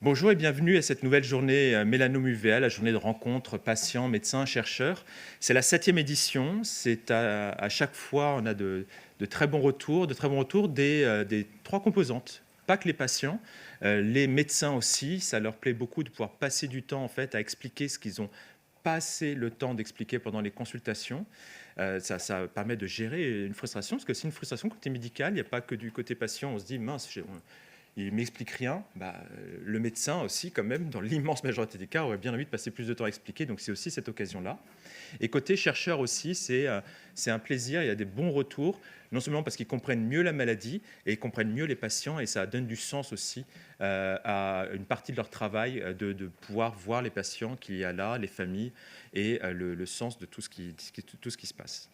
Bonjour et bienvenue à cette nouvelle journée Mélanome UVA, la journée de rencontre patients, médecins, chercheurs. C'est la 7e édition. C'est à chaque fois, on a de très bons retours, des trois composantes. Pas que les patients, les médecins aussi. Ça leur plaît beaucoup de pouvoir passer du temps en fait à expliquer ce qu'ils ont pas assez le temps d'expliquer pendant les consultations. Ça permet de gérer une frustration, parce que c'est une frustration côté médical, il n'y a pas que du côté patient. On se dit, mince, il m'explique rien. Le médecin aussi, quand même, dans l'immense majorité des cas, aurait bien envie de passer plus de temps à expliquer. Donc c'est aussi cette occasion-là. Et côté chercheur aussi, c'est un plaisir. Il y a des bons retours, non seulement parce qu'ils comprennent mieux la maladie et ils comprennent mieux les patients, et ça donne du sens aussi à une partie de leur travail, de pouvoir voir les patients qu'il y a là, les familles, et le sens de tout ce qui se passe.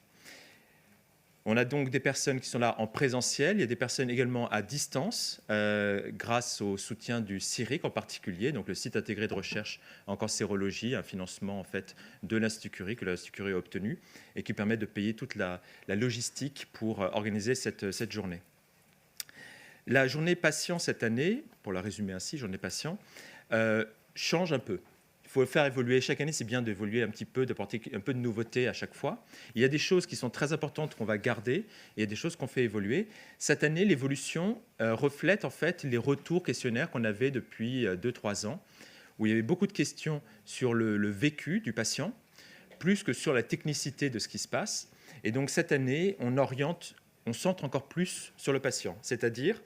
On a donc des personnes qui sont là en présentiel, il y a des personnes également à distance, grâce au soutien du CIRIC en particulier, donc le site intégré de recherche en cancérologie, un financement en fait de l'Institut Curie que l'Institut Curie a obtenu et qui permet de payer toute la logistique pour organiser cette journée. La journée patient cette année, pour la résumer ainsi, journée patient, change un peu. Il faut faire évoluer. Chaque année, c'est bien d'évoluer un petit peu, d'apporter un peu de nouveauté à chaque fois. Il y a des choses qui sont très importantes qu'on va garder et il y a des choses qu'on fait évoluer. Cette année, l'évolution reflète en fait les retours questionnaires qu'on avait depuis 2-3 ans, où il y avait beaucoup de questions sur le vécu du patient, plus que sur la technicité de ce qui se passe. Et donc cette année, on centre encore plus sur le patient, c'est-à-dire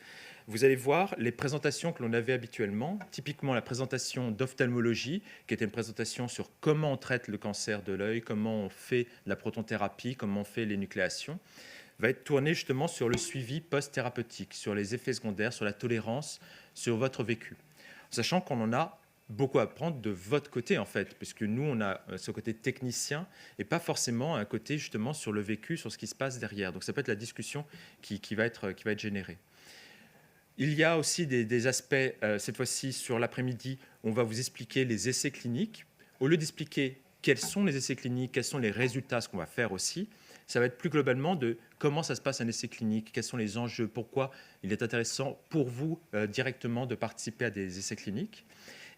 vous allez voir les présentations que l'on avait habituellement, typiquement la présentation d'ophtalmologie, qui était une présentation sur comment on traite le cancer de l'œil, comment on fait la protonthérapie, comment on fait l'énucléation, va être tournée justement sur le suivi post-thérapeutique, sur les effets secondaires, sur la tolérance, sur votre vécu. Sachant qu'on en a beaucoup à apprendre de votre côté, en fait, puisque nous, on a ce côté technicien et pas forcément un côté justement sur le vécu, sur ce qui se passe derrière. Donc ça peut être la discussion qui va être générée. Il y a aussi des aspects, cette fois-ci sur l'après-midi, on va vous expliquer les essais cliniques. Au lieu d'expliquer quels sont les essais cliniques, quels sont les résultats, ce qu'on va faire aussi, ça va être plus globalement de comment ça se passe un essai clinique, quels sont les enjeux, pourquoi il est intéressant pour vous directement de participer à des essais cliniques.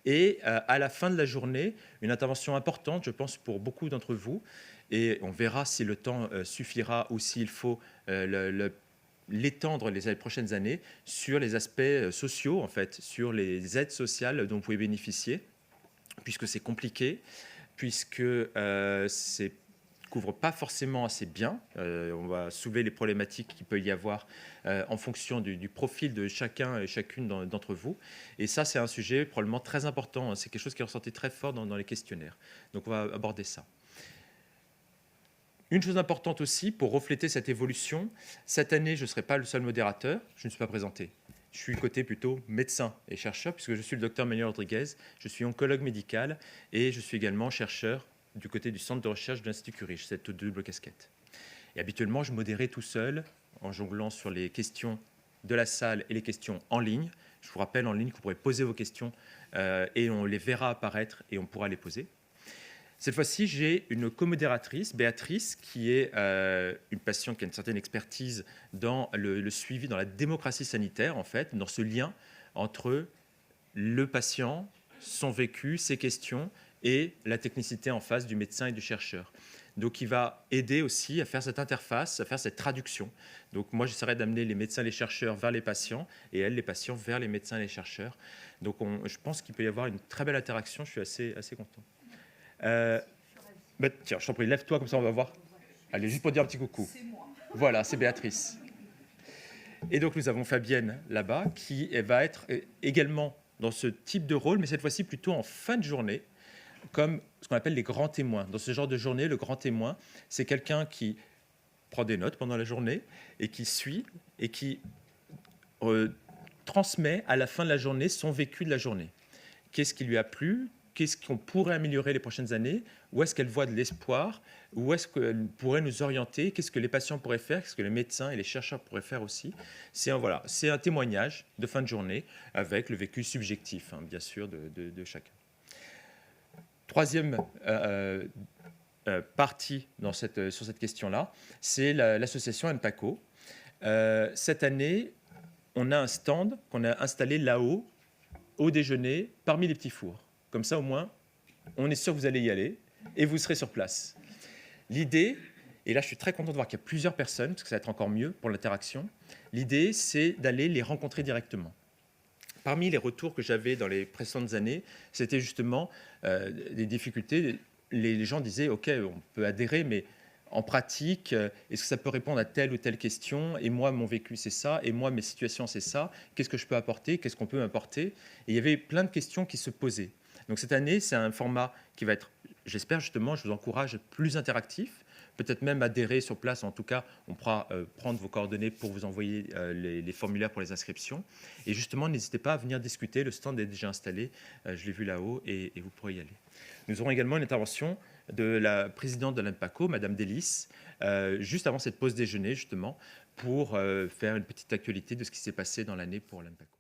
Et à la fin de la journée, une intervention importante, je pense, pour beaucoup d'entre vous, et on verra si le temps suffira ou s'il faut l'étendre les prochaines années sur les aspects sociaux, en fait, sur les aides sociales dont vous pouvez bénéficier, puisque c'est compliqué, puisque c'est couvre pas forcément assez bien. On va soulever les problématiques qu'il peut y avoir en fonction du profil de chacun et chacune d'entre vous. Et ça, c'est un sujet probablement très important. C'est quelque chose qui est ressorti très fort dans les questionnaires. Donc, on va aborder ça. Une chose importante aussi, pour refléter cette évolution, cette année, je ne serai pas le seul modérateur, je ne suis pas présenté. Je suis côté plutôt médecin et chercheur, puisque je suis le docteur Manuel Rodriguez, je suis oncologue médical et je suis également chercheur du côté du centre de recherche de l'Institut Curie, cette double casquette. Et habituellement, je modérais tout seul, en jonglant sur les questions de la salle et les questions en ligne. Je vous rappelle en ligne que vous pourrez poser vos questions et on les verra apparaître et on pourra les poser. Cette fois-ci, j'ai une comodératrice, Béatrice, qui est une patiente qui a une certaine expertise dans le suivi, dans la démocratie sanitaire, en fait, dans ce lien entre le patient, son vécu, ses questions et la technicité en face du médecin et du chercheur. Donc, il va aider aussi à faire cette interface, à faire cette traduction. Donc, moi, j'essaierai d'amener les médecins et les chercheurs vers les patients et elle, les patients, vers les médecins et les chercheurs. Donc, je pense qu'il peut y avoir une très belle interaction. Je suis assez content. Tiens, je t'en prie, lève-toi, comme ça on va voir. Allez, juste pour dire un petit coucou. C'est moi. Voilà, c'est Béatrice. Et donc nous avons Fabienne là-bas, qui va être également dans ce type de rôle, mais cette fois-ci plutôt en fin de journée, comme ce qu'on appelle les grands témoins. Dans ce genre de journée, le grand témoin, c'est quelqu'un qui prend des notes pendant la journée et qui suit et qui transmet à la fin de la journée son vécu de la journée. Qu'est-ce qui lui a plu ? Qu'est-ce qu'on pourrait améliorer les prochaines années? Où est-ce qu'elle voit de l'espoir? Où est-ce qu'elle pourrait nous orienter? Qu'est-ce que les patients pourraient faire? Qu'est-ce que les médecins et les chercheurs pourraient faire aussi? C'est un témoignage de fin de journée avec le vécu subjectif, bien sûr, de chacun. Troisième partie sur cette question-là, c'est l'association ENPACO. Cette année, on a un stand qu'on a installé là-haut, au déjeuner parmi les petits fours. Comme ça, au moins, on est sûr que vous allez y aller et vous serez sur place. L'idée, et là je suis très content de voir qu'il y a plusieurs personnes, parce que ça va être encore mieux pour l'interaction, l'idée c'est d'aller les rencontrer directement. Parmi les retours que j'avais dans les précédentes années, c'était justement des difficultés. Les gens disaient, OK, on peut adhérer, mais en pratique, est-ce que ça peut répondre à telle ou telle question? Et moi, mon vécu, c'est ça. Et moi, mes situations, c'est ça. Qu'est-ce que je peux apporter? Qu'est-ce qu'on peut m'apporter? Et il y avait plein de questions qui se posaient. Donc cette année, c'est un format qui va être, j'espère justement, je vous encourage, plus interactif. Peut-être même adhérer sur place. En tout cas, on pourra prendre vos coordonnées pour vous envoyer les formulaires pour les inscriptions. Et justement, n'hésitez pas à venir discuter. Le stand est déjà installé. Je l'ai vu là-haut et vous pourrez y aller. Nous aurons également une intervention de la présidente de l'Impaco, Madame Délice, juste avant cette pause déjeuner, justement, pour faire une petite actualité de ce qui s'est passé dans l'année pour l'Impaco.